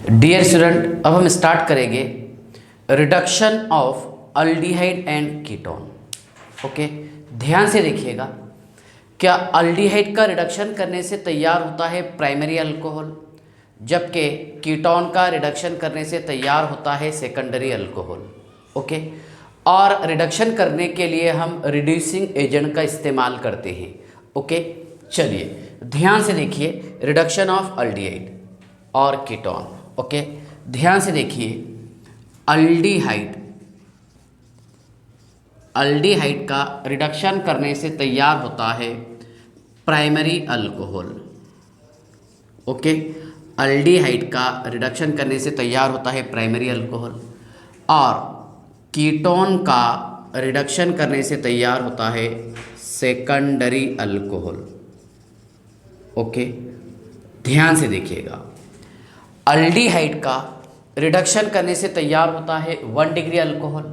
Dear student, अब हम start करेंगे reduction of aldehyde and ketone. Okay, ध्यान से देखिएगा। क्या अल्डिहाइड का रिडक्शन करने से तैयार होता है प्राइमरी अल्कोहल, जबकि कीटोन का रिडक्शन करने से तैयार होता है सेकेंडरी अल्कोहल। ओके, और रिडक्शन करने के लिए हम रिड्यूसिंग एजेंट का इस्तेमाल करते हैं। ओके, चलिए ध्यान से देखिए रिडक्शन ऑफ अल्डिहाइड और कीटोन। ओके, ध्यान से देखिए। अल्डिहाइड का रिडक्शन करने से तैयार होता है प्राइमरी अल्कोहल। ओके, अल्डिहाइड का रिडक्शन करने से तैयार होता है प्राइमरी अल्कोहल, और कीटोन का रिडक्शन करने से तैयार होता है सेकेंडरी अल्कोहल। ओके, ध्यान से देखिएगा। अल्डिहाइड का रिडक्शन करने से तैयार होता है 1 डिग्री अल्कोहल,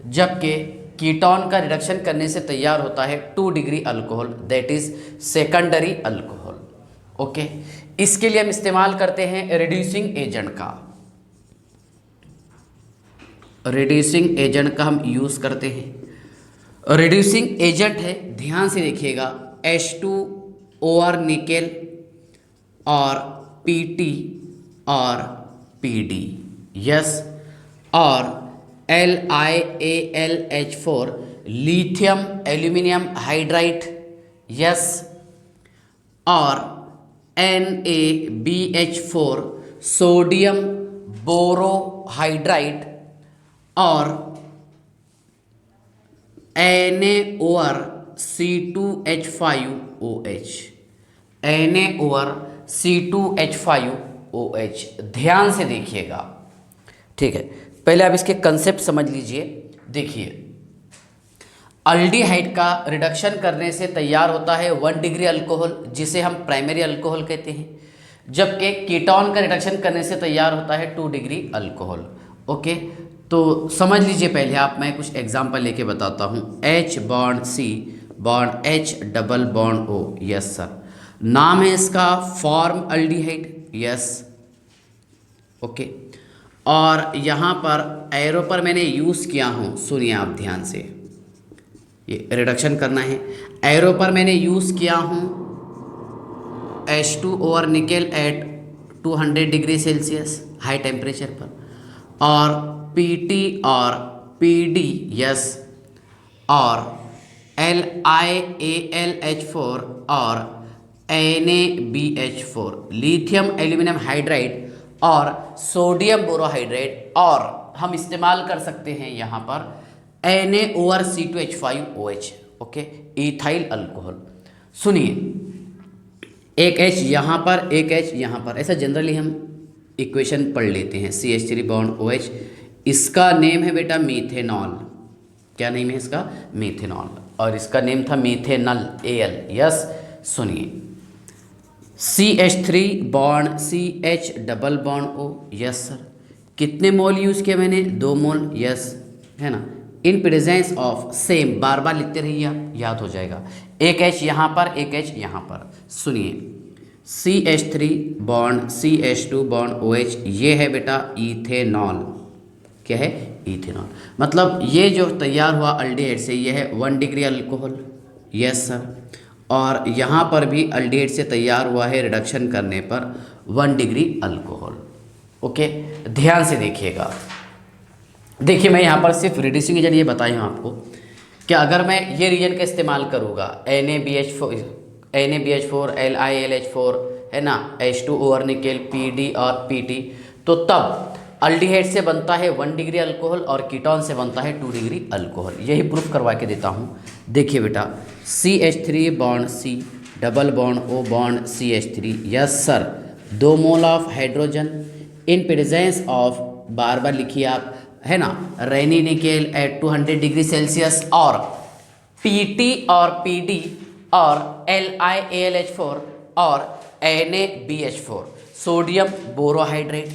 जबकि कीटोन का रिडक्शन करने से तैयार होता है 2 degree alcohol, that is secondary alcohol. Okay, इसके लिए हम इस्तेमाल करते हैं रिड्यूसिंग एजेंट का। रिड्यूसिंग एजेंट का हम यूज़ करते हैं। रिड्यूसिंग एजेंट है, ध्यान से देखिएगा, H2OR निकेल और PT और PD, यस, और LiAlH4 lithium aluminium hydride, yes, और NaBH4 सोडियम बोरोहाइड्राइड, और NaOR C2H5OH, NaOR C2H5OH। ध्यान से देखिएगा, ठीक है। पहले आप इसके कंसेप्ट समझ लीजिए। देखिए, अल्डिहाइड का रिडक्शन करने से तैयार होता है 1 डिग्री अल्कोहल, जिसे हम प्राइमरी अल्कोहल कहते हैं, जबकि कीटोन का रिडक्शन करने से तैयार होता है 2 डिग्री अल्कोहल। ओके, तो समझ लीजिए पहले आप, मैं कुछ एग्जांपल लेके बताता हूँ। H bond C bond H double bond O, yes sir. नाम है इसका फॉर्म अल्डिहाइड, यस। ओके, और यहाँ पर एरो पर मैंने यूज़ किया हूँ, सुनिए आप ध्यान से, ये रिडक्शन करना है। एरो पर मैंने यूज़ किया हूँ H2OR nickel at 200 degree Celsius high temperature पर, और PT और PD, यस, और LiAlH4 और NaBH4 लिथियम एल्यूमिनियम हाइड्राइड और सोडियम बोरोहाइड्राइड, और हम इस्तेमाल कर सकते हैं यहाँ पर NaOR C2H5OH। Okay, ethyl alcohol. सुनिए, एक H यहाँ पर, एक H यहाँ पर, ऐसा जनरली हम इक्वेशन पढ़ लेते हैं। CH3 बॉन्ड OH, इसका नेम है बेटा मीथेनॉल। क्या नेम है इसका? मीथेनॉल। और इसका नेम था मीथेनल, Al, यस। सुनिए, CH3 bond CH double bond O, yes sir. कितने मोल यूज़ किया मैंने? 2 मोल, यस, है ना। इन प्रेजेंस ऑफ सेम, बार बार लिखते रहिए आप, याद हो जाएगा। एक H यहाँ पर, एक H यहाँ पर। सुनिए, CH3 bond CH2 bond OH, ये है बेटा इथेनॉल। क्या है? इथेनॉल। मतलब ये जो तैयार हुआ अल्डिहाइड से, ये है 1 डिग्री अल्कोहल, यस सर। और यहाँ पर भी अल्डिहाइड से तैयार हुआ है रिडक्शन करने पर 1 डिग्री अल्कोहल। ओके, ध्यान से देखिएगा। देखिए, मैं यहाँ पर सिर्फ रिड्यूसिंग एजेंट ये बताई हूँ आपको कि अगर मैं ये रिएजेंट का इस्तेमाल करूँगा, NaBH4 LiAlH4, है ना, H2OR निकेल PD और PT, तो तब अल्डिहाइड से बनता है 1 डिग्री अल्कोहल और कीटोन से बनता है 2 डिग्री अल्कोहल। यही प्रूफ करवा के देता हूँ। देखिए बेटा, CH3 bond C double bond O bond CH3, yes sir, 2 mole of hydrogen in presence of, बार बार लिखिए आप, है ना, Raney nickel at 200 degree Celsius, और PT और PD और LiAlH4 और NaBH4 सोडियम बोरोहाइड्रेट।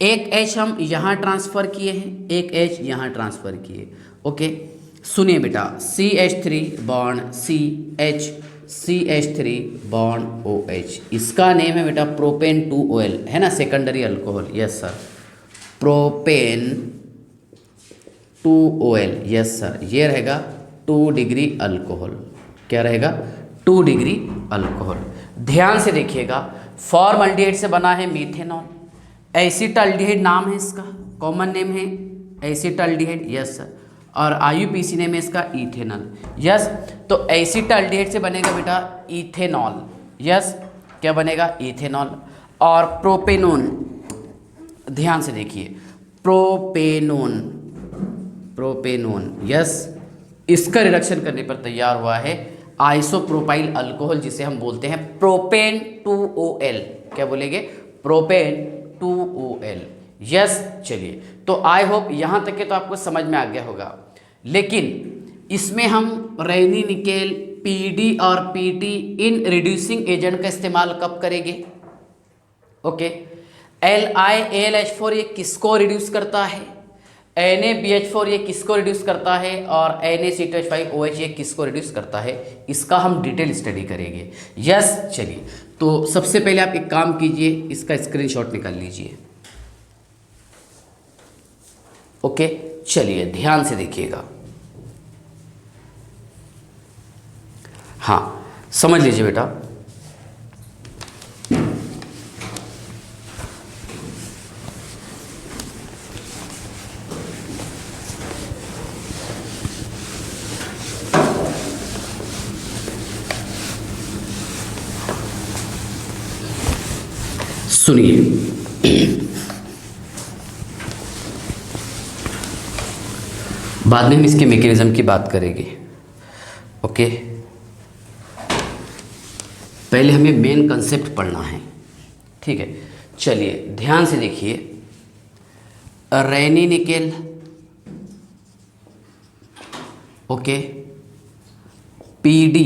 एक H हम यहाँ ट्रांसफ़र किए हैं, एक H यहाँ ट्रांसफ़र किए। ओके, सुनिए बेटा, CH3 bond CH CH3 bond OH, इसका नेम है बेटा प्रोपेन 2OL, है ना, secondary alcohol, yes sir, propane 2OL, yes sir, ये रहेगा 2 डिग्री अल्कोहल, क्या रहेगा 2 डिग्री अल्कोहल। ध्यान से देखिएगा, फॉर्मल्डिहाइड से बना है मीथेनॉल, एसिटाल्डिहाइड नाम है इसका, कॉमन नेम है एसिटाल्डिहाइड, यस सर, और IUPAC नेम है इसका इथेनॉल, यस। तो एसिटाल्डिहाइड से बनेगा बेटा इथेनॉल, यस, क्या बनेगा इथेनॉल। और प्रोपेनोन, ध्यान से देखिए, प्रोपेनोन, प्रोपेनोन, यस, इसका रिडक्शन करने पर तैयार हुआ है आइसोप्रोपाइल अल्कोहल, जिसे हम बोलते हैं प्रोपेन 2OL, क्या बोलेंगे प्रोपेन 2OL, यस। चलिए, तो आई होप यहाँ तक के तो आपको समझ में आ गया होगा, लेकिन इसमें हम रैनी निकेल, PD और PT इन रिड्यूसिंग एजेंट का इस्तेमाल कब करेंगे? ओके, LiAlH4 ये किसको रिड्यूस करता है, NaBH4 ये किसको रिड्यूस करता है, और NaC2H5OH ये किसको रिड्यूस करता है, इसका हम डिटेल स्टडी करेंगे, यस। चलिए, तो सबसे पहले आप एक काम कीजिए, इसका स्क्रीनशॉट निकाल लीजिए, ओके। चलिए ध्यान से देखिएगा, हाँ समझ लीजिए बेटा, सुनिए, बाद में हम इसके मैकेनिज्म की बात करेंगे, ओके। पहले हमें मेन कंसेप्ट पढ़ना है, ठीक है। चलिए ध्यान से देखिए, रैनी निकेल, ओके, PD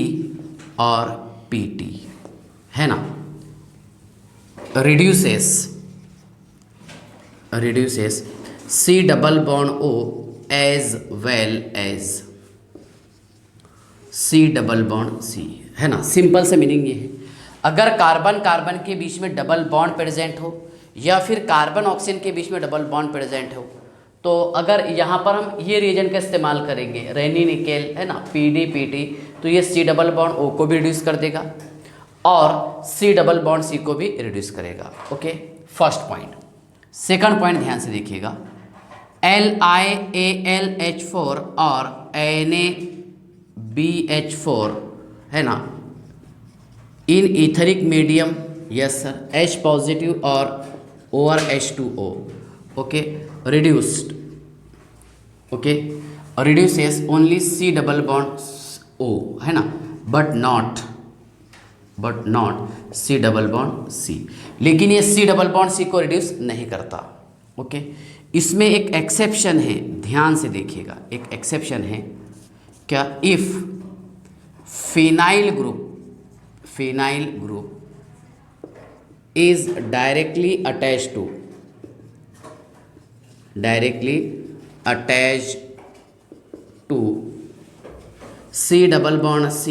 और PT, है ना, reduces C double bond O as well as C double bond C, है ना। सिंपल से मीनिंग ये है, अगर कार्बन कार्बन के बीच में डबल बॉन्ड प्रेजेंट हो, या फिर कार्बन ऑक्सीजन के बीच में डबल बॉन्ड प्रेजेंट हो, तो अगर यहाँ पर हम ये रिएजेंट का इस्तेमाल करेंगे, रैनी निकेल, है ना, PD PT, तो ये C डबल बॉन्ड O को भी रिड्यूस कर देगा और C डबल बॉन्ड C को भी रिड्यूस करेगा, okay, first point. Second point ध्यान से देखिएगा, LiAlH4 और NaBH4, है ना, in etheric medium, yes sir, H positive और OR H2O, okay, reduced, okay, reduces only C double bond O, है ना, but not C double bond C, लेकिन ये C डबल बॉन्ड C को रिड्यूस नहीं करता, ओके। इसमें एक एक्सेप्शन है, ध्यान से देखिएगा, एक एक्सेप्शन है, क्या, if phenyl group is directly attached to C double bond C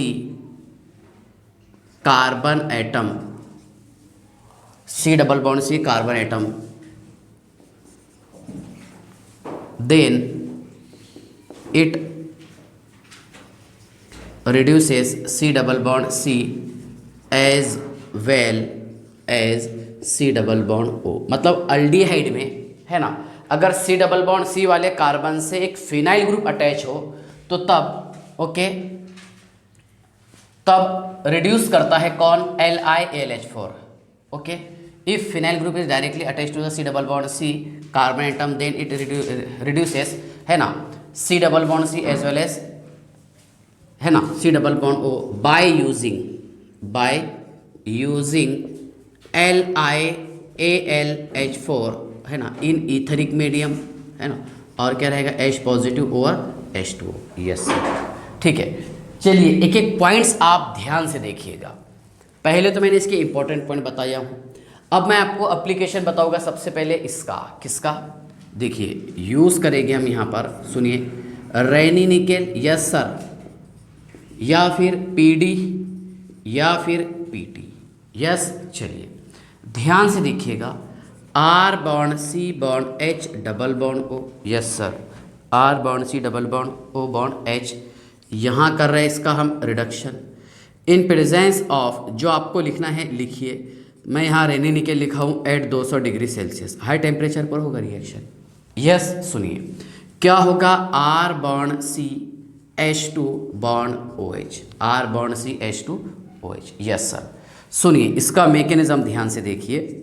carbon atom, C double bond C carbon atom, then it reduces C double bond C as well as C double bond O। मतलब aldehyde में, है ना, अगर C double bond C वाले carbon से एक phenyl group attach हो, तो तब, ओके, तब रिड्यूस करता है कौन, LiAlH4, okay. If phenyl group is directly attach to the C double bond C carbon atom, then it reduces, है ना, C double bond C as well as, है ना, C double bond O by using LiAlH4, है ना, in etheric medium, है ना, और क्या रहेगा H पॉजिटिव और H2O, यस, ठीक है। चलिए एक एक पॉइंट्स आप ध्यान से देखिएगा। पहले तो मैंने इसके इंपॉर्टेंट पॉइंट बताया हूँ, अब मैं आपको एप्लीकेशन बताऊंगा। सबसे पहले इसका, किसका, देखिए यूज़ करेंगे हम यहाँ पर, सुनिए, रैनी निकेल, यस सर, या फिर PD या फिर पीटी। यस, चलिए ध्यान से देखिएगा, R bond C bond H double bond O. Yes sir, R bond C double bond O bond H, यहाँ कर रहे हैं इसका हम रिडक्शन इन प्रेजेंस ऑफ, जो आपको लिखना है लिखिए। मैं यहाँ रेनी निकेल लिखा हूँ at 200 degree Celsius, high temperature पर होगा रिएक्शन। यस, सुनिए क्या होगा, R bond C H2 bond OH, R bond C H2 OH। Yes sir, सुनिए इसका मैकेनिज्म ध्यान से देखिए।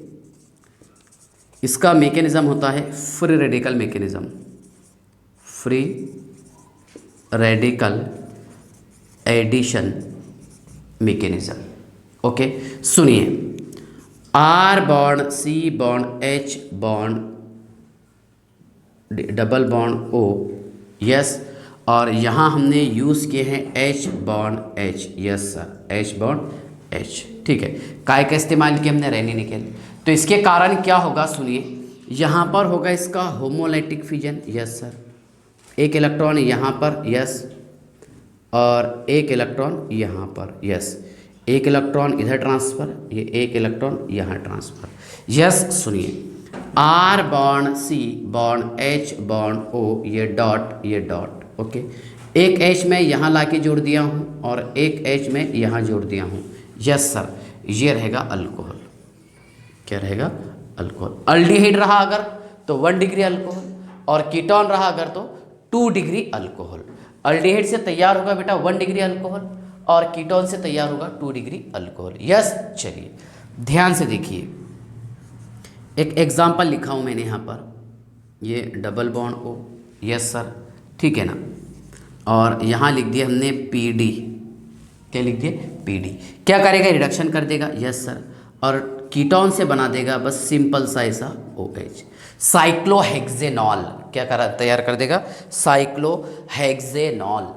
इसका मैकेनिज्म होता है free radical mechanism, free radical addition mechanism. Okay, सुनिए, R bond C bond H bond double bond O. Yes, और यहाँ हमने यूज़ किए हैं H bond H। Yes sir, H bond H, ठीक है। काय का इस्तेमाल किया हमने, रेनी निकेल। तो इसके कारण क्या होगा, सुनिए, यहाँ पर होगा इसका होमोलाइटिक फिजन। यस सर, एक इलेक्ट्रॉन यहाँ पर, यस, और एक इलेक्ट्रॉन यहाँ पर। यस, एक इलेक्ट्रॉन इधर ट्रांसफ़र, ये एक इलेक्ट्रॉन यहाँ ट्रांसफ़र। यस, सुनिए, R bond C bond H bond O, ये डॉट ये डॉट। ओके, एक एच में यहाँ ला के जोड़ दिया हूँ और एक एच में यहाँ जोड़ दिया हूँ। यस सर, ये रहेगा अल्कोहल। क्या रहेगा, अल्कोहल। अल्डिहाइड रहा अगर तो 1 डिग्री अल्कोहल, और कीटोन रहा अगर तो 2 डिग्री अल्कोहल। अल्डिहाइड से तैयार होगा बेटा 1 डिग्री अल्कोहल, और कीटोन से तैयार होगा 2 डिग्री अल्कोहल। यस, चलिए ध्यान से देखिए, एक एग्जाम्पल लिखा हूँ मैंने यहाँ पर, ये double bond O. Yes sir, ठीक है ना, और यहाँ लिख दिया हमने पी डी। क्या लिख दिया, पी डी। क्या करेगा, रिडक्शन कर देगा। यस सर, और कीटोन से बना देगा बस सिंपल सा ऐसा OH, साइक्लोहेक्सेनॉल। क्या करा, तैयार कर देगा, साइक्लोहेक्सेनॉल,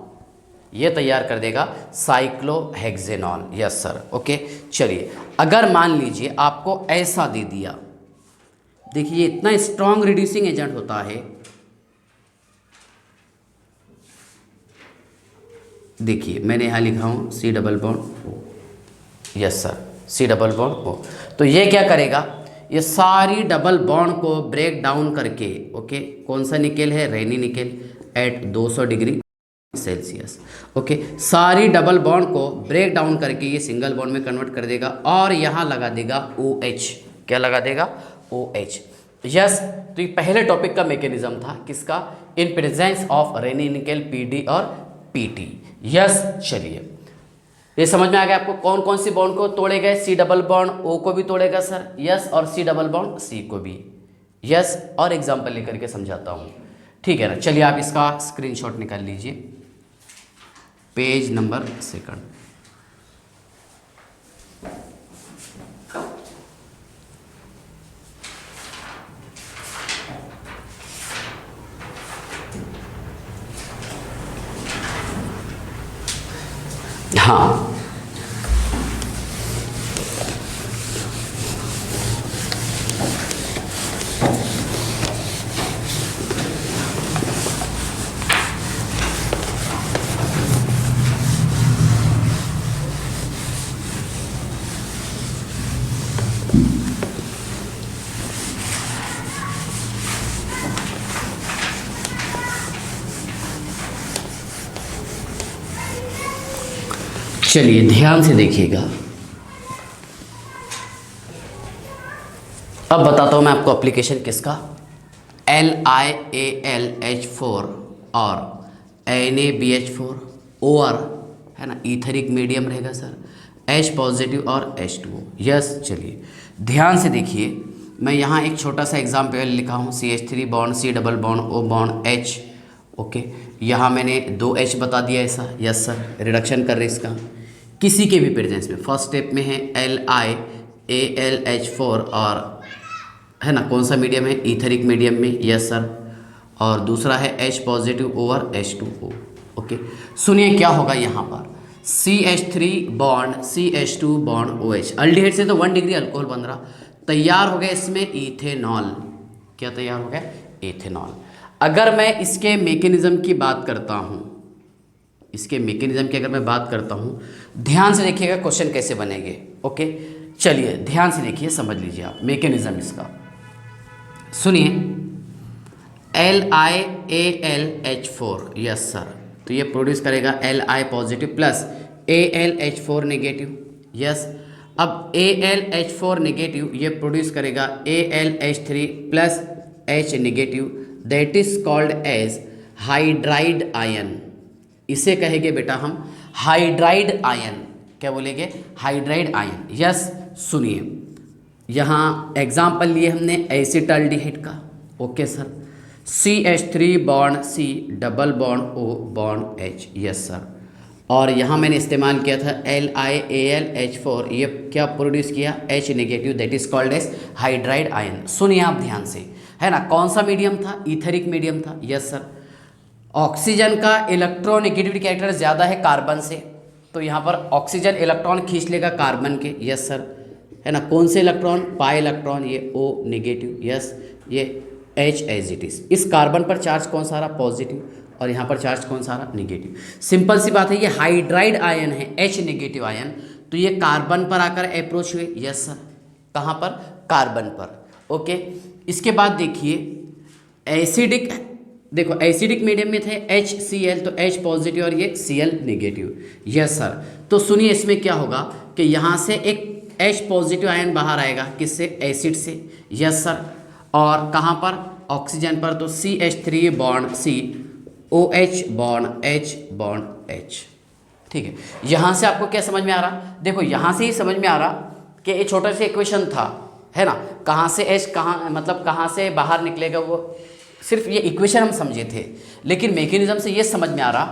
ये तैयार कर देगा साइक्लोहेक्सेनॉल। Yes sir, okay. चलिए, अगर मान लीजिए आपको ऐसा दे दिया, देखिए इतना स्ट्रॉन्ग रिड्यूसिंग एजेंट होता है। देखिए मैंने यहाँ लिखा हूँ C double bond O। Yes sir, C double bond O। तो ये क्या करेगा, ये सारी डबल बॉन्ड को ब्रेक डाउन करके, ओके, कौन सा निकेल है, Raney nickel at 200 degree Celsius. Okay, सारी डबल बॉन्ड को ब्रेक डाउन करके ये सिंगल बॉन्ड में कन्वर्ट कर देगा और यहाँ लगा देगा OH। क्या लगा देगा, OH। यस, तो ये पहले टॉपिक का मैकेनिज्म था, किसका, इन presence of rainy nickel PD और PT। यस, चलिए ये समझ में आ गया आपको कौन कौन सी बॉन्ड को तोड़े गए, C डबल बॉन्ड O को भी तोड़ेगा सर। यस, और C डबल बॉन्ड C को भी। यस, और एग्जांपल लेकर के समझाता हूँ, ठीक है ना। चलिए आप इसका स्क्रीनशॉट निकाल लीजिए, पेज नंबर 2। हाँ, चलिए ध्यान से देखिएगा। अब बताता हूँ मैं आपको एप्लीकेशन किसका, LiAlH4 और NaBH4 OR है ना, ईथरिक मीडियम रहेगा सर, H पॉजिटिव और H2O। यस, चलिए ध्यान से देखिए, मैं यहाँ एक छोटा सा एग्जाम्पल लिखा हूँ, CH3 bond C double bond O bond H। Okay, यहाँ मैंने 2 H बता दिया ऐसा। यस सर, रिडक्शन कर रहे इसका किसी के भी प्रेजेंस में। फर्स्ट स्टेप में है LiAlH4 और है ना, कौन सा मीडियम है, ईथरिक मीडियम में। यस सर, और दूसरा है H positive over H2O। Okay, सुनिए क्या होगा यहाँ पर, CH3 bond CH2 bond OH, aldehyde से तो 1 डिग्री अल्कोहल बन रहा, तैयार हो गया इसमें इथेनॉल। क्या तैयार हो गया, इथेनॉल। अगर मैं इसके मैकेनिज्म की बात करता हूँ, इसके मैकेनिज्म की अगर मैं बात करता हूँ, ध्यान से देखिएगा क्वेश्चन कैसे बनेंगे। ओके, चलिए ध्यान से देखिए, समझ लीजिए आप मैकेनिज्म इसका। सुनिए, LiAlH4, यस सर, तो ये प्रोड्यूस करेगा Li positive plus AlH4 negative, yes. अब AlH4 नेगेटिव ये प्रोड्यूस करेगा AlH3 plus H negative, that is called as hydride ion. इसे कहेंगे बेटा हम हाइड्राइड आयन। क्या बोलेंगे? Hydride ion, yes. सुनिए, यहाँ एग्जाम्पल लिए हमने एसिटाल्डिहाइड का। Okay sir, CH3 bond C double bond O bond H, yes sir. और यहाँ मैंने इस्तेमाल किया था LiAlH4, ये क्या प्रोड्यूस किया? H negative, that is called as hydride ion. सुनिए आप ध्यान से, है ना, कौन सा मीडियम था? ईथरिक मीडियम था, यस सर। ऑक्सीजन का इलेक्ट्रोनेगेटिविटी कैरेक्टर ज़्यादा है कार्बन से, तो यहाँ पर ऑक्सीजन इलेक्ट्रॉन खींच लेगा कार्बन के, यस सर, है ना। कौन से इलेक्ट्रॉन? पाई इलेक्ट्रॉन, ये O नेगेटिव, यस, ये H एज इट इज। इस कार्बन पर चार्ज कौन सा रहा? पॉजिटिव, और यहाँ पर चार्ज कौन सा रहा? नेगेटिव। सिंपल सी बात है, ये हाइड्राइड आयन है, H नेगेटिव आयन, तो ये कार्बन पर आकर अप्रोच हुए, यस सर। कहाँ पर? कार्बन पर। ओके, इसके बाद देखिए एसिडिक, देखो एसिडिक मीडियम में थे HCl, तो H पॉजिटिव और ये Cl नेगेटिव, यस सर। तो सुनिए इसमें क्या होगा कि यहाँ से एक H पॉजिटिव आयन बाहर आएगा, किससे? एसिड से, यस सर। और कहाँ पर? ऑक्सीजन पर, तो CH3 bond C OH bond H bond H, ठीक है। यहाँ से आपको क्या समझ में आ रहा? देखो यहाँ से ही समझ में आ रहा कि ये छोटा सा इक्वेशन था, है ना, कहाँ से H कहाँ, मतलब कहाँ से बाहर निकलेगा, वो सिर्फ ये इक्वेशन हम समझे थे, लेकिन मैकेनिज्म से ये समझ में आ रहा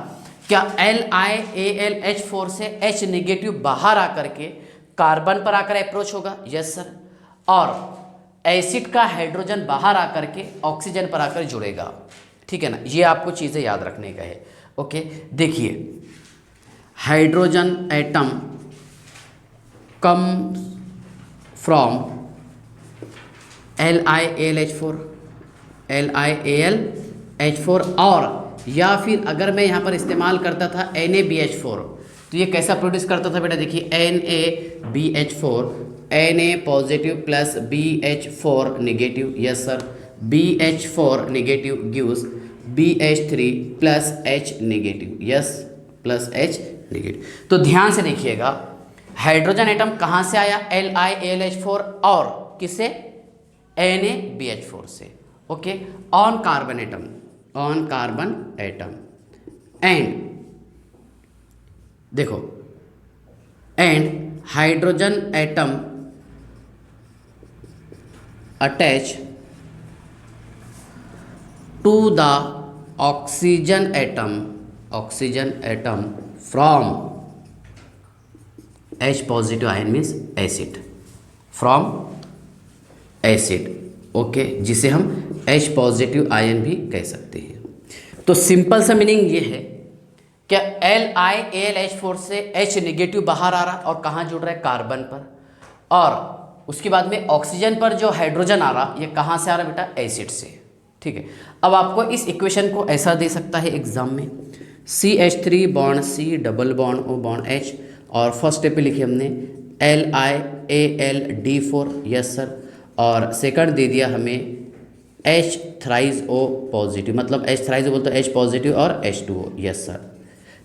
क्या LiAlH4 से H नेगेटिव बाहर आकर के कार्बन पर आकर अप्रोच होगा, यस सर। और एसिड का हाइड्रोजन बाहर आकर के ऑक्सीजन पर आकर जुड़ेगा, ठीक है ना। ये आपको चीज़ें याद रखने का है। ओके, देखिए hydrogen atom come from LiAlH4, LiAlH4, और या फिर अगर मैं यहाँ पर इस्तेमाल करता था NaBH4, तो ये कैसा प्रोड्यूस करता था बेटा? देखिए NaBH4, Na positive plus BH4 negative, yes sir, BH4 negative gives BH3 plus H negative, yes, plus H negative. तो ध्यान से देखिएगा, हाइड्रोजन एटम कहाँ से आया? LiAlH4 और किससे? NaBH4 से। Okay, on carbon atom, on carbon atom, and देखो, and hydrogen atom attach to the oxygen atom, oxygen atom from H positive ion means acid, from acid, okay, जिसे हम H positive ion भी कह सकते हैं। तो simple सा meaning ये है क्या LiAlH4 से H नेगेटिव बाहर आ रहा और कहाँ जुड़ रहा है? कार्बन पर, और उसके बाद में ऑक्सीजन पर जो हाइड्रोजन आ रहा, ये कहाँ से आ रहा बेटा? एसिड से, ठीक है। अब आपको इस इक्वेशन को ऐसा दे सकता है एग्जाम में, CH3 bond C double bond O bond H, और फर्स्ट स्टेप पे लिखे हमने LiAlD4, यस सर, और सेकंड दे दिया हमें H थ्राइज O पॉजिटिव, मतलब H थ्राइज O बोलते तो H पॉजिटिव और H2O, यस सर,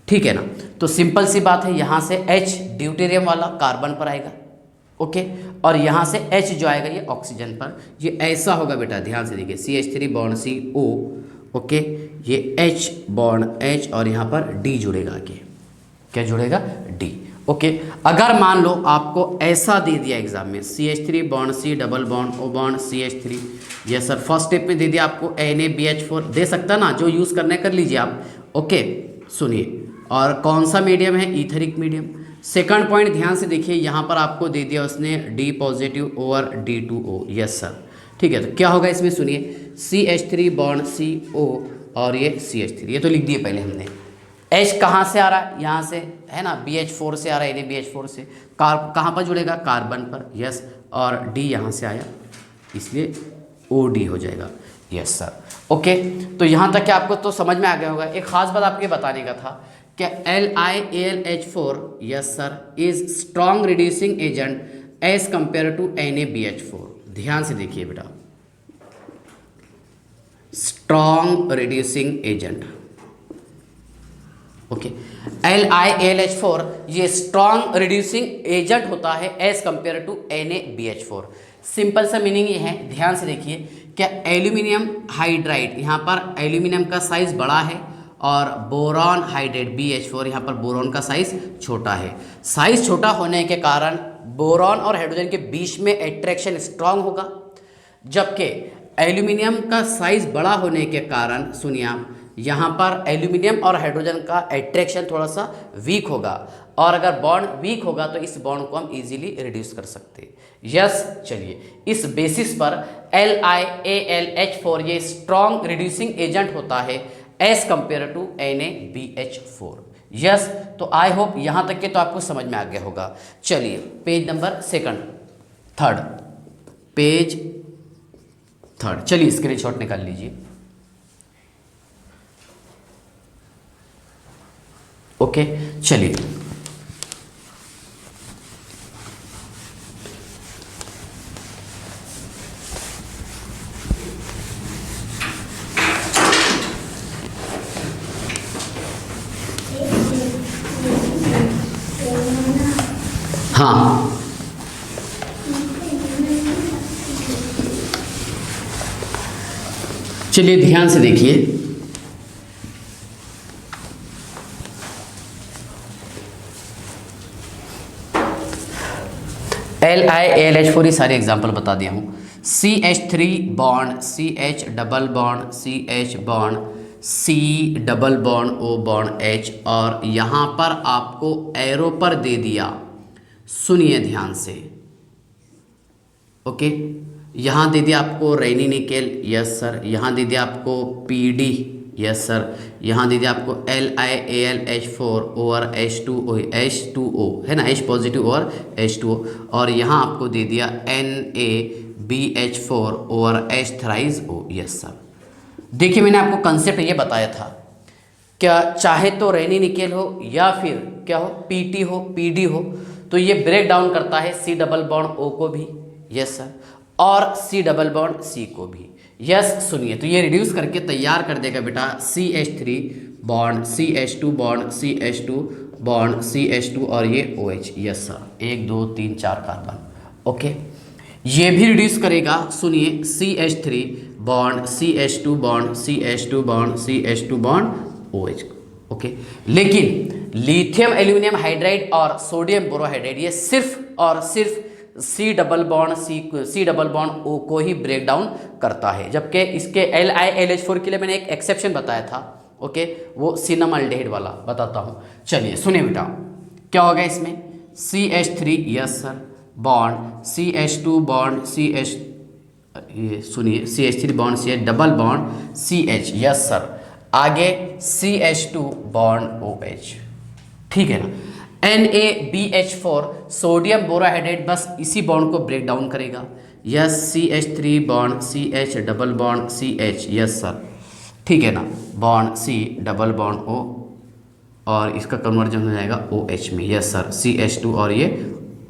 ठीक है ना। तो सिंपल सी बात है, यहाँ से H ड्यूटेरियम वाला कार्बन पर आएगा, ओके, और यहाँ से H जो आएगा ये ऑक्सीजन पर, ये ऐसा होगा बेटा, ध्यान से देखिए, CH3 bond C O, okay, ये H बॉन्ड H, और यहाँ पर D जुड़ेगा आगे, क्या जुड़ेगा? D, okay. अगर मान लो आपको ऐसा दे दिया एग्जाम में, CH3 bond C double bond O bond CH3, yes sir, first step में दे दिया आपको NaBH4, दे सकता ना, जो यूज़ करना है कर लीजिए आप, ओके। सुनिए, और कौन सा मीडियम है? ईथरिक मीडियम। सेकंड पॉइंट ध्यान से देखिए, यहाँ पर आपको दे दिया उसने D positive over D2O, yes sir, ठीक है। तो क्या होगा इसमें? सुनिए, CH3 बॉन्ड CO और ये CH3, ये तो लिख दिए पहले हमने। H कहाँ से आ रहा है? यहाँ से, है ना, BH4 से आ रहा है, NaBH4 से, कहाँ पर जुड़ेगा? कार्बन पर, यस, और D यहाँ से आया, इसलिए OD हो जाएगा, यस सर, ओके। तो यहाँ तक कि आपको तो समझ में आ गया होगा। एक ख़ास बात आपको बताने का था क्या LiAlH4 yes sir is strong reducing agent as compare to NaBH4। ध्यान से देखिए बेटा, strong reducing agent, okay. LiAlH4 ये स्ट्रॉन्ग रिड्यूसिंग एजेंट होता है as compare to NaBH4। Simple सा मीनिंग ये है, ध्यान से देखिए, क्या एल्यूमिनियम हाइड्राइड, यहाँ पर एल्यूमिनियम का साइज बड़ा है और बोरॉन हाइड्राइड BH4 यहाँ पर बोरॉन का साइज छोटा है। साइज छोटा होने के कारण बोरॉन और हाइड्रोजन के बीच में अट्रैक्शन स्ट्रांग होगा, जबकि एल्यूमिनियम का साइज बड़ा होने के कारण सुनिए आप, यहाँ पर एल्यूमिनियम और हाइड्रोजन का अट्रैक्शन थोड़ा सा वीक होगा, और अगर बॉन्ड वीक होगा तो इस बॉन्ड को हम इजीली रिड्यूस कर सकते हैं। यस, चलिए इस बेसिस पर LiAlH4 ये स्ट्रॉन्ग रिड्यूसिंग एजेंट होता है as compare to NaBH4। Yes, तो आई होप यहाँ तक के तो आपको समझ में आ गया होगा। चलिए page number third, page third, चलिए स्क्रीनशॉट निकाल लीजिए। ओके, चलिए हाँ, चलिए ध्यान से देखिए, LiAlH4 ये सारे एग्जाम्पल बता दिया हूँ। CH3 bond CH double bond CH bond C double bond O bond H, और यहाँ पर आपको एरो पर दे दिया, सुनिए ध्यान से, ओके। यहाँ दे दिया आपको रेनी निकेल, यस सर। यहाँ दे दिया आपको PD, यस सर। यहाँ दे दिया आपको LiAlH4 ओवर H2O है ना, H पॉजिटिव और H2O, और यहाँ आपको दे दिया NaBH4 over H thrice O, yes sir. देखिए मैंने आपको कंसेप्ट ये बताया था, क्या चाहे तो रेनी निकेल हो या फिर क्या हो PT हो PD हो, तो ये ब्रेक डाउन करता है C डबल बॉन्ड O को भी, यस सर, और C डबल बॉन्ड C को भी। यस, सुनिए, तो ये रिड्यूस करके तैयार कर देगा बेटा CH3 bond CH2 bond CH2 bond CH2 और ये OH, yes sir, 1 2 3 4 carbon, okay. ये भी रिड्यूस करेगा, सुनिए, CH3 bond CH2 bond CH2 bond CH2 bond OH, okay. लेकिन लिथियम एल्यूमिनियम हाइड्राइड और सोडियम बोरोहाइड्राइड ये सिर्फ और सिर्फ C डबल बॉन्ड O को ही ब्रेक डाउन करता है, जबकि इसके LiAlH4 के लिए मैंने एक एक्सेप्शन बताया था, ओके, वो सिनेमाल्डिहाइड वाला बताता हूँ। चलिए सुनिए बेटा, क्या होगा इसमें, CH3 yes sir bond CH2 bond CH, ये सुनिए, CH3 bond CH double bond CH, yes sir, आगे CH2 बॉन्ड OH, ठीक है ना। NaBH4 सोडियम बोरोहाइड्रेट बस इसी बॉन्ड को ब्रेक डाउन करेगा, yes, CH3 bond CH double bond CH, yes sir, ठीक है ना, bond C double bond O, और इसका कन्वर्जन हो जाएगा OH में, यस सर, CH2 और ये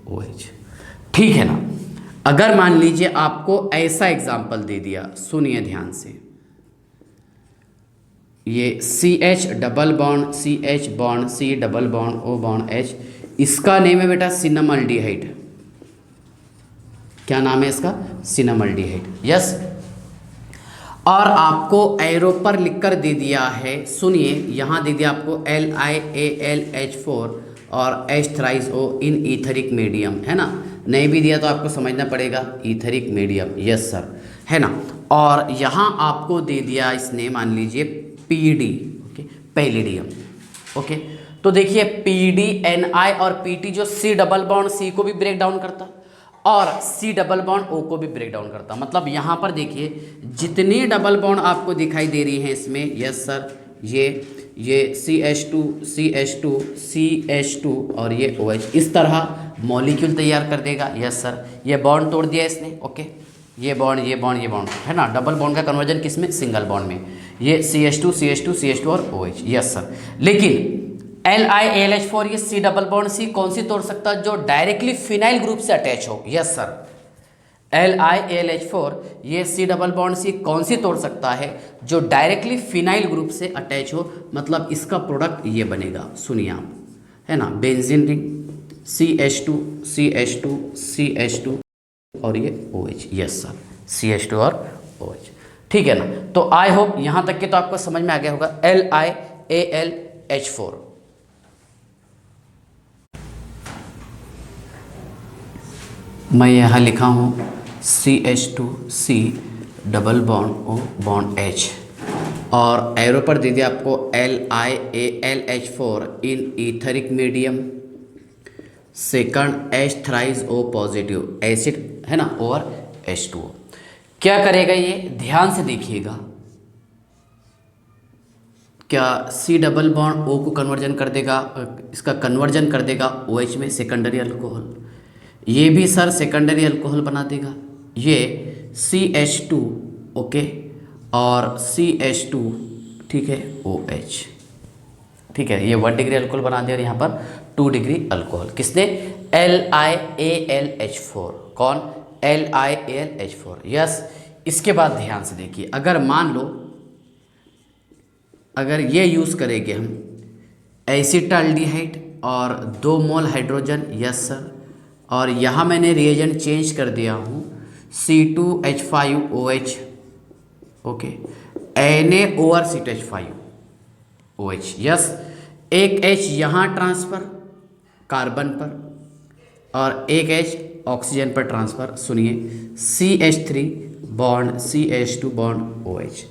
OH, ठीक है ना। अगर मान लीजिए आपको ऐसा एग्जाम्पल दे दिया, सुनिए ध्यान से, ये CH double bond CH bond C double bond O bond H, इसका नेम है बेटा सिनेमाल्डिहाइड। क्या नाम है इसका, सिनेमाल्डिहाइड, यस। और आपको एरो पर लिखकर दे दिया है, सुनिए, यहाँ दे दिया आपको LiAlH4 और H थ्राइज O इन ईथरिक मीडियम, है ना। नहीं भी दिया तो आपको समझना पड़ेगा, ईथरिक मीडियम, यस सर, है ना। और यहाँ आपको दे दिया इसने, मान लीजिए PD, ओके, पैलिडियम, ओके। तो देखिए PD Ni और PT जो C डबल बॉन्ड C को भी ब्रेक डाउन करता और C डबल बॉन्ड O को भी ब्रेक डाउन करता, मतलब यहाँ पर देखिए जितनी डबल बॉन्ड आपको दिखाई दे रही हैं इसमें, यस सर, ये CH2 और ये OH, इस तरह मॉलिक्यूल तैयार कर देगा, यस सर। ये बॉन्ड तोड़ दिया इसने, ओके, ये बॉन्ड है ना, डबल बॉन्ड का कन्वर्जन किस में, सिंगल बॉन्ड में, ये CH2 और OH, यस सर। लेकिन LiAlH4 ये C डबल बॉन्ड C कौन सी तोड़ सकता है? जो डायरेक्टली फिनाइल ग्रुप से अटैच हो। यस सर, LiAlH4 ये C डबल बॉन्ड C कौन सी तोड़ सकता है? जो डायरेक्टली फिनाइल ग्रुप से अटैच हो, मतलब इसका प्रोडक्ट ये बनेगा, सुनिए आप, है ना, benzene ring CH2 CH2 CH2 और ये OH। यस सर, CH2 और OH, ठीक है ना। तो आई होप यहाँ तक के तो आपको समझ में आ गया होगा LiAlH4। मैं यहाँ लिखा हूँ CH2C double bond O bond H, और एरो पर दे दिया आपको LiAlH4 इन ईथरिक मीडियम, second H thrice O positive acid, है ना, और H2O। क्या करेगा ये? ध्यान से देखिएगा, क्या C डबल बॉन्ड O को कन्वर्जन कर देगा, इसका कन्वर्जन कर देगा OH में, सेकेंडरी अल्कोहल। ये भी सर सेकेंडरी अल्कोहल बना देगा, ये CH2, ओके, और CH2, ठीक है, OH, ठीक है, ये 1 डिग्री अल्कोहल बना दिया और यहाँ पर 2 डिग्री अल्कोहल। किसने? LiAlH4। कौन? LiAlH4। यस। इसके बाद ध्यान से देखिए, अगर मान लो अगर ये यूज़ करेंगे हम एसिटाल्डिहाइड और 2 मोल हाइड्रोजन, यस सर, और यहाँ मैंने रिएजेंट चेंज कर दिया हूँ C2H5OH, okay, Na over C2H5OH, yes, एक H यहाँ ट्रांसफ़र कार्बन पर और एक H ऑक्सीजन पर ट्रांसफ़र। सुनिए, CH3 bond CH2 bond OH,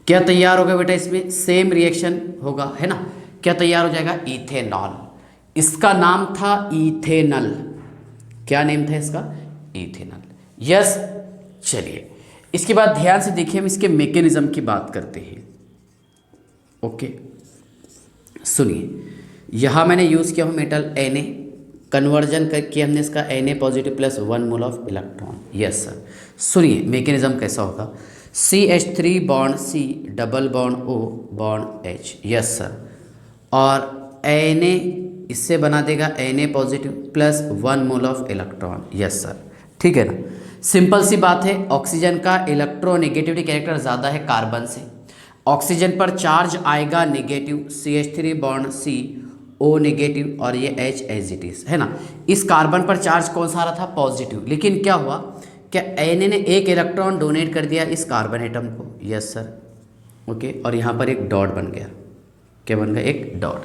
क्या तैयार होगा बेटा? इसमें सेम रिएक्शन होगा, है ना। क्या तैयार हो जाएगा? इथेनॉल। इसका नाम था इथेनल। क्या नेम था इसका? इथेनल। यस। चलिए, इसके बाद ध्यान से देखिए, हम इसके मैकेनिज्म की बात करते हैं। ओके, सुनिए, यहाँ मैंने यूज़ किया हूँ मेटल Na, कन्वर्जन करके हमने इसका Na positive plus 1 mole of electron. Yes sir. सुनिए मैकेनिज्म कैसा होगा, CH3 bond C double bond O bond H, yes sir, और Na इससे बना देगा Na positive plus 1 mole of electron. Yes sir, ठीक है ना। सिंपल सी बात है, ऑक्सीजन का इलेक्ट्रोनेगेटिविटी कैरेक्टर ज़्यादा है कार्बन से, ऑक्सीजन पर चार्ज आएगा negative, CH3 bond C O negative और ये H एज इट इज, है ना। इस कार्बन पर चार्ज कौन सा आ रहा था? पॉजिटिव। लेकिन क्या हुआ, क्या Na ने एक इलेक्ट्रॉन डोनेट कर दिया इस कार्बन एटम को? यस सर, ओके, और यहाँ पर एक डॉट बन गया। क्या बन गया? एक डॉट।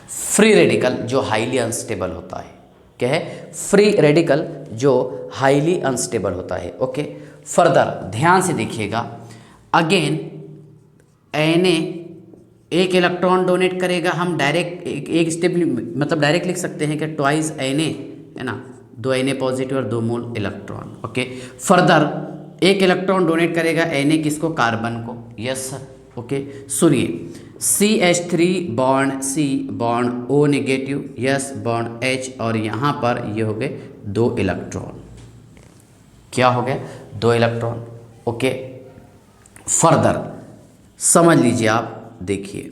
फ्री रेडिकल जो हाईली अनस्टेबल होता है, क्या है? फ्री रेडिकल जो हाईली अनस्टेबल होता है। ओके, फर्दर ध्यान से देखिएगा, अगेन Na एक इलेक्ट्रॉन डोनेट करेगा, हम डायरेक्ट एक स्टेप मतलब डायरेक्ट लिख सकते हैं कि ट्वाइस Na, है ना, 2 Na पॉजिटिव और 2 मोल इलेक्ट्रॉन। ओके, फर्दर एक इलेक्ट्रॉन डोनेट करेगा Na किसको? कार्बन को। Yes sir, okay. सुनिए, CH3 bond C bond O negative, yes, bond H, और यहाँ पर ये हो गए 2 इलेक्ट्रॉन। क्या हो गया? 2 इलेक्ट्रॉन। ओके, फर्दर समझ लीजिए आप, देखिए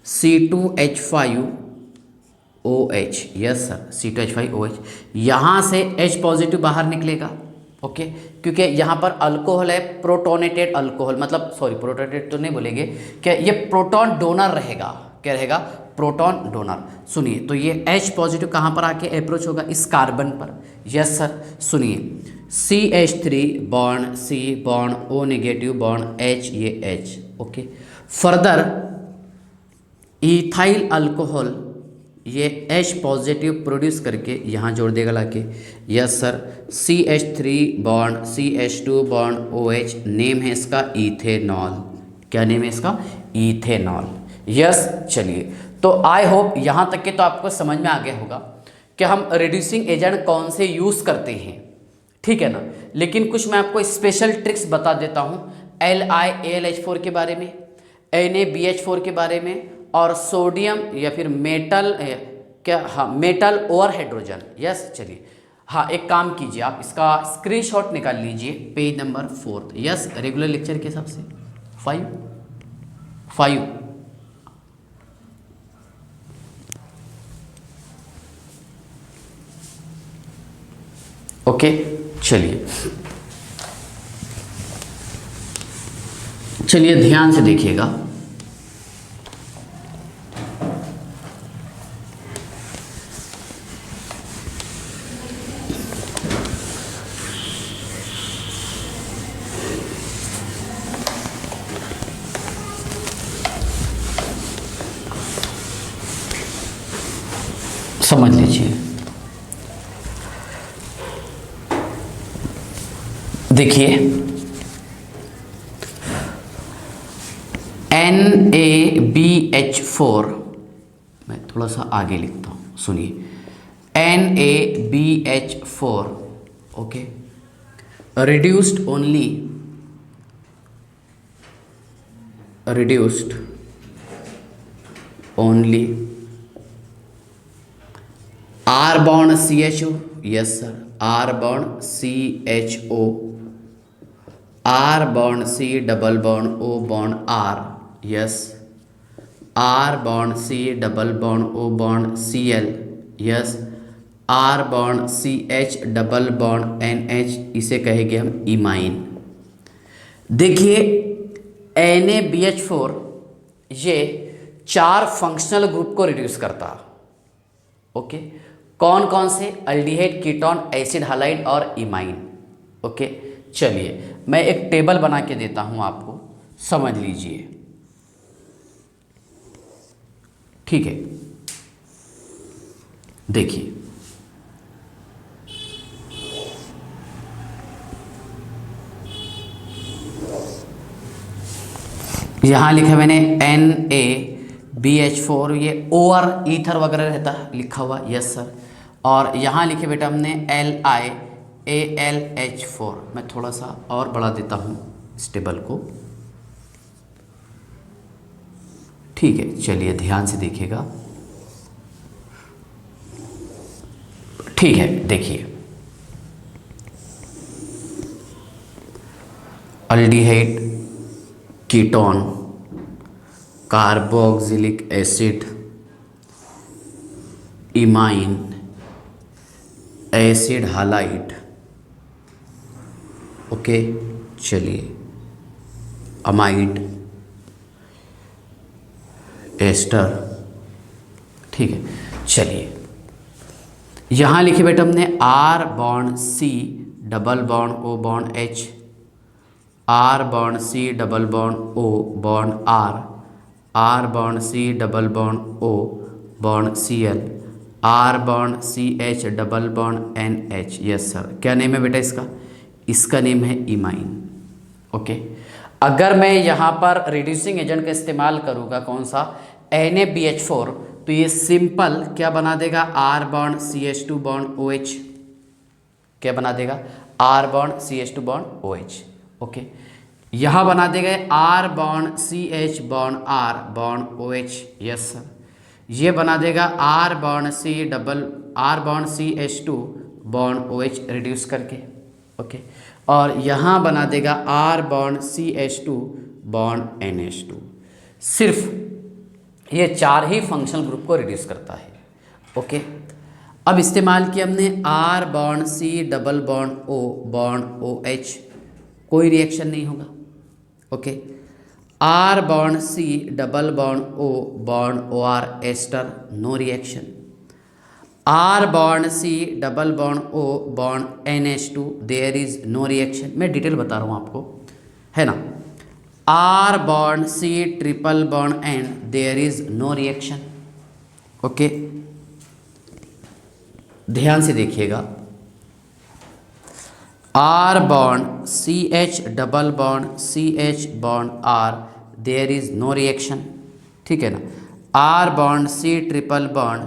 C2H5OH, यस सर, C2H5OH, यहाँ से H पॉजिटिव बाहर निकलेगा। ओके, क्योंकि यहाँ पर अल्कोहल है, प्रोटोनेटेड अल्कोहल, मतलब सॉरी प्रोटोनेटेड तो नहीं बोलेंगे, क्या ये प्रोटॉन डोनर रहेगा। क्या रहेगा? Proton donor. सुनिए, तो ये H पॉजिटिव कहाँ पर आके अप्रोच होगा? इस कार्बन पर। यस सर, सुनिए, CH3 bond C bond O negative bond H, ये H। Okay, further ethyl alcohol ये H पॉजिटिव प्रोड्यूस करके यहाँ जोड़ देगा लाके। Yes sir, CH3 bond CH2 bond OH, name है इसका इथेनॉल। क्या नेम है इसका? इथेनॉल। यस। चलिए, तो आई होप यहाँ तक के तो आपको समझ में आ गया होगा कि हम रिड्यूसिंग एजेंट कौन से यूज़ करते हैं, ठीक है ना। लेकिन कुछ मैं आपको स्पेशल ट्रिक्स बता देता हूँ LiAlH4 के बारे में, NaBH4 के बारे में, और सोडियम या फिर मेटल, क्या, हाँ, मेटल और हाइड्रोजन। यस। चलिए, हाँ, एक काम कीजिए, आप इसका स्क्रीनशॉट निकाल लीजिए, page number 4। Yes, regular lecture के हिसाब से 5 ओके, चलिए चलिए ध्यान से देखिएगा। समझ लीजिए, देखिए NaBH4, मैं थोड़ा सा आगे लिखता हूँ, सुनिए, NaBH4, okay, reduced only R bond CHO, yes sir, R bond CHO, R bond C double bond O bond R, yes, R bond C double bond O bond Cl, yes, R bond CH double bond NH, इसे कहेंगे हम imine. देखिए NaBH4 ये 4 functional group को reduce करता, okay, कौन कौन से? अल्डिहाइड, कीटोन, एसिड हालाइड और इमाइन। ओके, चलिए मैं एक टेबल बना के देता हूं आपको, समझ लीजिए, ठीक है। देखिए यहां लिखा मैंने NaBH4, ये OR ईथर वगैरह रहता है लिखा हुआ, यस सर। और यहाँ लिखे बेटा हमने LiAlH4, मैं थोड़ा सा और बढ़ा देता हूँ इस टेबल को, ठीक है। चलिए ध्यान से देखिएगा, ठीक है। देखिए aldehyde, ketone, carboxylic acid, imine, acid halide, okay, चलिए, अमाइड, एस्टर, ठीक है। चलिए यहाँ लिखे बेटा हमने R bond C double bond O bond H, R bond C double bond O bond R, R bond C double bond O bond Cl, R bond CH double bond NH, yes sir. क्या name है बेटा इसका? इसका name है imine, okay. अगर मैं यहाँ पर रिड्यूसिंग एजेंट का इस्तेमाल करूँगा, कौन सा? NaBH4, तो ये सिंपल क्या बना देगा? R bond CH2 bond OH, क्या बना देगा? R bond CH2 bond OH, okay. यहाँ बना देगा R bond CH bond R bond OH, yes sir. ये बना देगा R bond CH2 bond OH reduce करके, ओके। और यहाँ बना देगा R bond CH2 bond NH2। सिर्फ ये 4 ही फंक्शनल ग्रुप को रिड्यूस करता है, ओके। अब इस्तेमाल किया हमने R bond C double bond O बॉन्ड OH, कोई रिएक्शन नहीं होगा, okay. R bond C double bond O bond OR ester, no reaction. R bond C double bond O bond NH2, there is no reaction. मैं detail बता रहा हूँ आपको, है ना। R bond C triple bond N, there is no reaction, okay. ध्यान से देखिएगा, R bond CH double bond CH bond R, there is no reaction, ठीक है ना। R bond C triple bond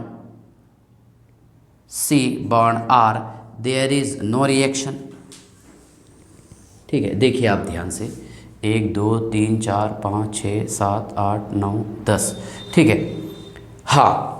C bond R, there is no reaction, ठीक है। देखिए आप ध्यान से, 1 2 3 4 5 6 7 8 9 10, ठीक है। हाँ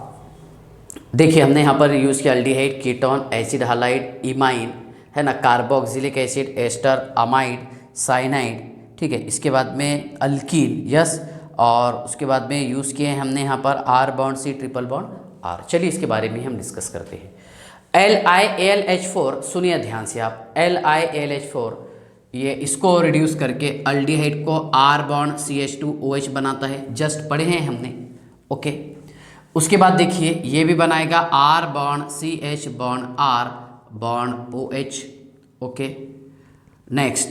देखिए हमने यहाँ पर यूज़ किया aldehyde, ketone, acid halide, imine, है ना, carboxylic acid, ester, amide, cyanide, ठीक है। इसके बाद में अल्कीन, यस, और उसके बाद में यूज़ किए हैं हमने यहाँ पर R bond C triple bond R। चलिए इसके बारे में हम डिस्कस करते हैं। LiAlH4, सुनिए ध्यान से आप, LiAlH4 ये इसको रिड्यूस करके अल्डिहाइड को R बॉन्ड CH2OH बनाता है, जस्ट पढ़े हैं हमने। ओके, उसके बाद देखिए ये भी बनाएगा R bond CH bond R bond OH। Okay, next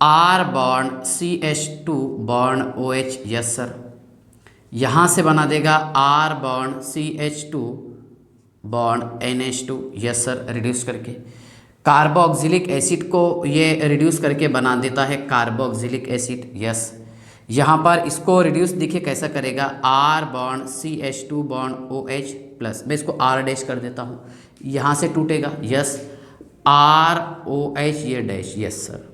R bond CH2 bond OH, yes sir. यहाँ से बना देगा R bond CH2 bond NH2, yes sir, reduce करके। कार्बोक्सिलिक एसिड को ये रिड्यूस करके बना देता है कार्बोक्सिलिक एसिड, यस। यहाँ पर इसको रिड्यूस देखिए कैसा करेगा, R bond CH2 bond OH plus, मैं इसको R डैश कर देता हूँ, यहाँ से टूटेगा, यस, ROH ये डैश, यस सर।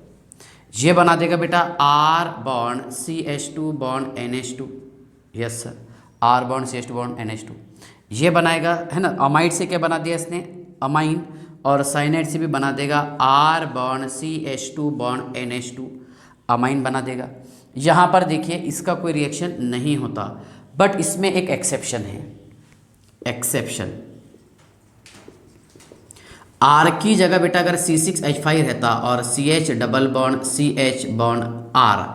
ये बना देगा बेटा R bond CH2 bond NH2, yes sir, R bond CH2 bond NH2 ये बनाएगा, है ना। अमाइड से क्या बना दिया इसने, अमाइन, और साइनाइड से भी बना देगा R bond CH2 bond NH2, amine बना देगा। यहाँ पर देखिए इसका कोई रिएक्शन नहीं होता, बट इसमें एक एक्सेप्शन है। एक्सेप्शन, R की जगह बेटा अगर C6H5 रहता और CH double bond CH bond R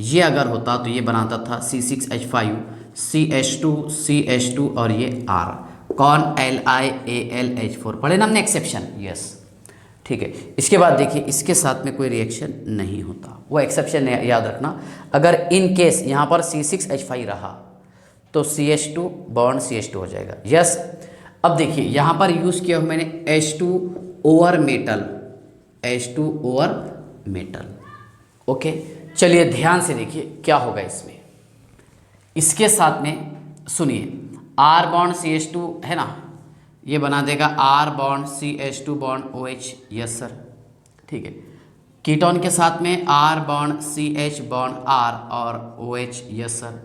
ये अगर होता तो ये बनाता था C6H5 CH2 और ये R, कौन, LiAlH4, पढ़े ना हमने एक्सेप्शन, यस, ठीक है। इसके बाद देखिए इसके साथ में कोई रिएक्शन नहीं होता, वो एक्सेप्शन याद रखना। अगर इन केस यहाँ पर C6H5 रहा तो CH2 बॉन्ड CH2 हो जाएगा, यस। अब देखिए यहाँ पर यूज़ किया हुआ मैंने H2 over metal, H2 over metal. Okay, चलिए ध्यान से देखिए क्या होगा इसमें। इसके साथ में सुनिए R बॉन्ड CH2 है ना, ये बना देगा R bond CH2 bond OH, yes sir, ठीक है। कीटोन के साथ में R bond CH bond R और OH, यस सर।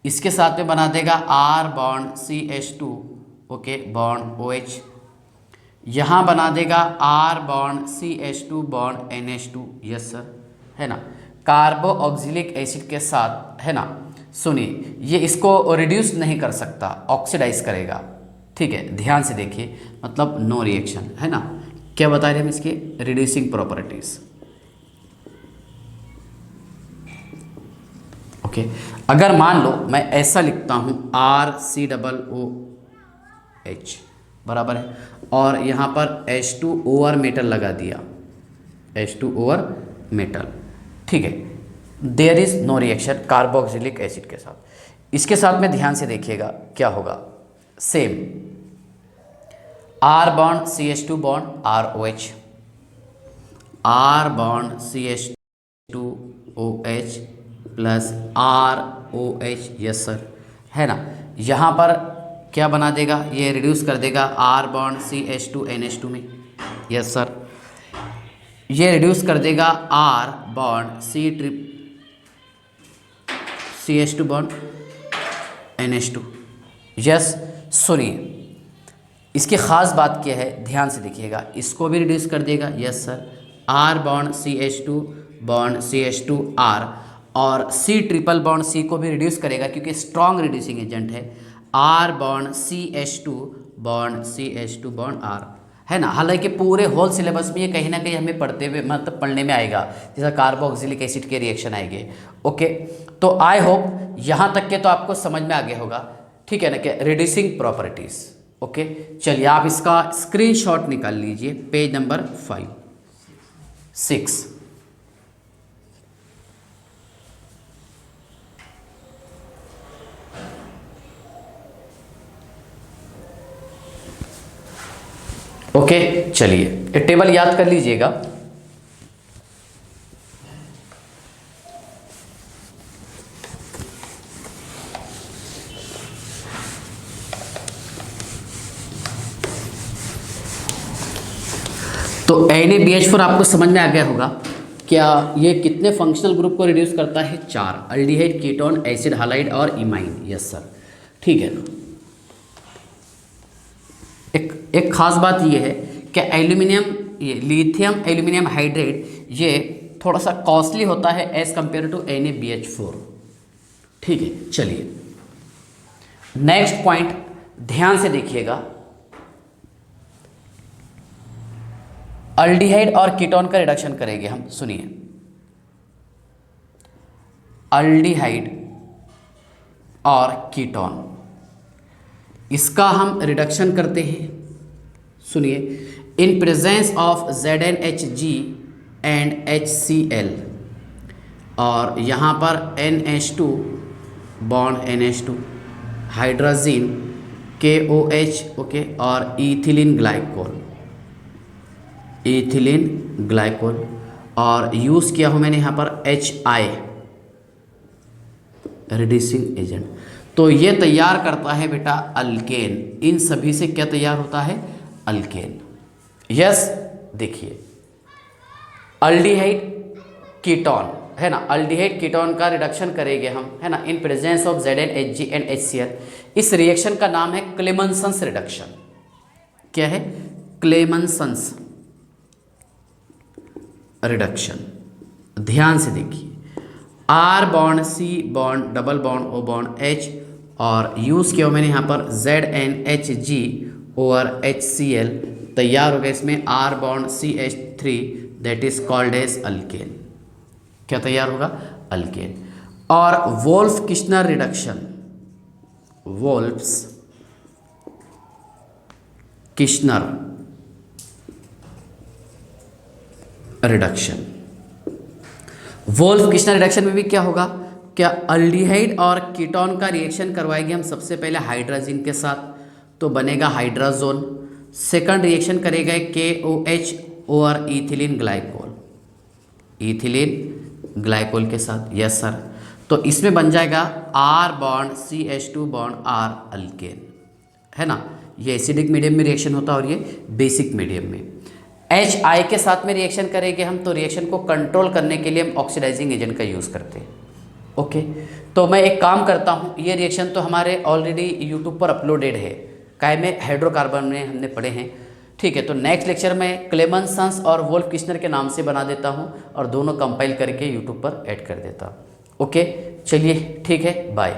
इसके साथ में बना देगा R bond CH2 okay bond OH, यहाँ बना देगा R bond CH2 bond NH2, yes sir, है ना। कार्बो ऑक्सिलिक एसिड के साथ, है ना, सुनिए ये इसको रिड्यूस नहीं कर सकता, ऑक्सीडाइज करेगा, ठीक है। ध्यान से देखिए, मतलब नो रिएक्शन, है ना। क्या बता रहे हम इसके रिड्यूसिंग प्रॉपर्टीज। ओके, अगर मान लो मैं ऐसा लिखता हूँ RCOOH बराबर है, और यहाँ पर H2 ओवर मेटल लगा दिया, H2 ओवर मेटल, ठीक है, there is no reaction carboxylic acid के साथ। इसके साथ में ध्यान से देखिएगा क्या होगा, same R bond CH2 bond ROH, R bond CH2OH plus ROH, yes sir, है ना। यहाँ पर क्या बना देगा, ये रिड्यूस कर देगा R बॉन्ड CH2 NH2 में, यस सर। ये रिड्यूस कर देगा R bond CH2 bond NH2, yes. सुनिए इसकी ख़ास बात क्या है, ध्यान से देखिएगा, इसको भी रिड्यूस कर देगा, yes sir, R bond CH2 bond CH2R, और C ट्रिपल बॉन्ड C को भी रिड्यूस करेगा क्योंकि स्ट्रॉन्ग रिड्यूसिंग एजेंट है, R bond CH2 bond CH2 bond R, है ना। हालांकि पूरे होल सिलेबस में ये कहीं ना कहीं हमें पढ़ते हुए मतलब पढ़ने में आएगा, जैसा कार्बोक्सिलिक एसिड के रिएक्शन आएंगे। ओके, तो आई होप यहाँ तक के तो आपको समझ में आ गया होगा, ठीक है ना, कि रिड्यूसिंग प्रॉपर्टीज़। ओके, चलिए आप इसका स्क्रीनशॉट निकाल लीजिए, पेज नंबर 6। ओके, चलिए ये टेबल याद कर लीजिएगा। तो NaBH4 आपको समझ में आ गया होगा। क्या ये कितने फंक्शनल ग्रुप को रिड्यूस करता है, 4, अल्डिहाइड, कीटोन, एसिड हालाइड और इमाइन, यस सर, ठीक है ना। एक खास बात ये है कि एल्यूमिनियम, ये लिथियम एल्यूमिनियम हाइड्रेट ये थोड़ा सा कॉस्टली होता है एज कंपेयर टू NaBH4, ठीक है। चलिए नेक्स्ट पॉइंट ध्यान से देखिएगा, अल्डिहाइड और कीटोन का रिडक्शन करेंगे हम, सुनिए। अल्डिहाइड और कीटोन, इसका हम रिडक्शन करते हैं, सुनिए। इन presence of ZnHg and HCl, और यहाँ पर NH2 bond NH2, hydrogen KOH, okay, और इथिलीन ग्लाइकोल, इथिलीन ग्लाइकोल, और यूज़ किया हूँ मैंने यहाँ पर HI, रिड्यूसिंग एजेंट। तो ये तैयार करता है बेटा अल्केन। इन सभी से क्या तैयार होता है? अल्केन। यस, देखिए अल्डिहाइड कीटोन है ना, अल्डिहाइड कीटोन का रिडक्शन करेंगे हम, है ना, इन presence of ZnHg and HCl। इस रिएक्शन का नाम है क्लेमेंसन्स रिडक्शन। क्या है? क्लेमेंसन्स रिडक्शन। ध्यान से देखिए, R bond C bond double bond O bond H, और यूज़ किया मैंने यहाँ पर ZnHg ओवर HCl, तैयार हो गया इसमें R bond CH3, that is called as alkane. क्या तैयार होगा? अल्केन। और Wolff Kishner reduction, Wolff's Kishner reduction. Wolff Kishner reduction में भी क्या होगा? क्या अल्डिहाइड और कीटोन का रिएक्शन करवाएंगे हम सबसे पहले हाइड्रोजन के साथ, तो बनेगा हाइड्राजोन। सेकंड रिएक्शन करेगा KOH और इथिलीन ग्लाइकोल, इथिलीन ग्लाइकोल के साथ। Yes sir. तो इसमें बन जाएगा R bond CH2 bond R alkane, है ना। ये एसिडिक मीडियम में रिएक्शन होता है और ये बेसिक मीडियम में। HI के साथ में रिएक्शन करेंगे हम, तो रिएक्शन को कंट्रोल करने के लिए हम ऑक्सीडाइजिंग एजेंट का यूज़ करते हैं। ओके, तो मैं एक काम करता हूँ, ये रिएक्शन तो हमारे ऑलरेडी यूट्यूब पर अपलोडेड है, काय में हाइड्रोकार्बन में हमने पढ़े हैं, ठीक है। तो नेक्स्ट लेक्चर में क्लेमेंसन्स और वोल्फ किश्नर के नाम से बना देता हूँ और दोनों कंपाइल करके यूट्यूब पर ऐड कर देता हूँ। ओके, चलिए ठीक है, बाय।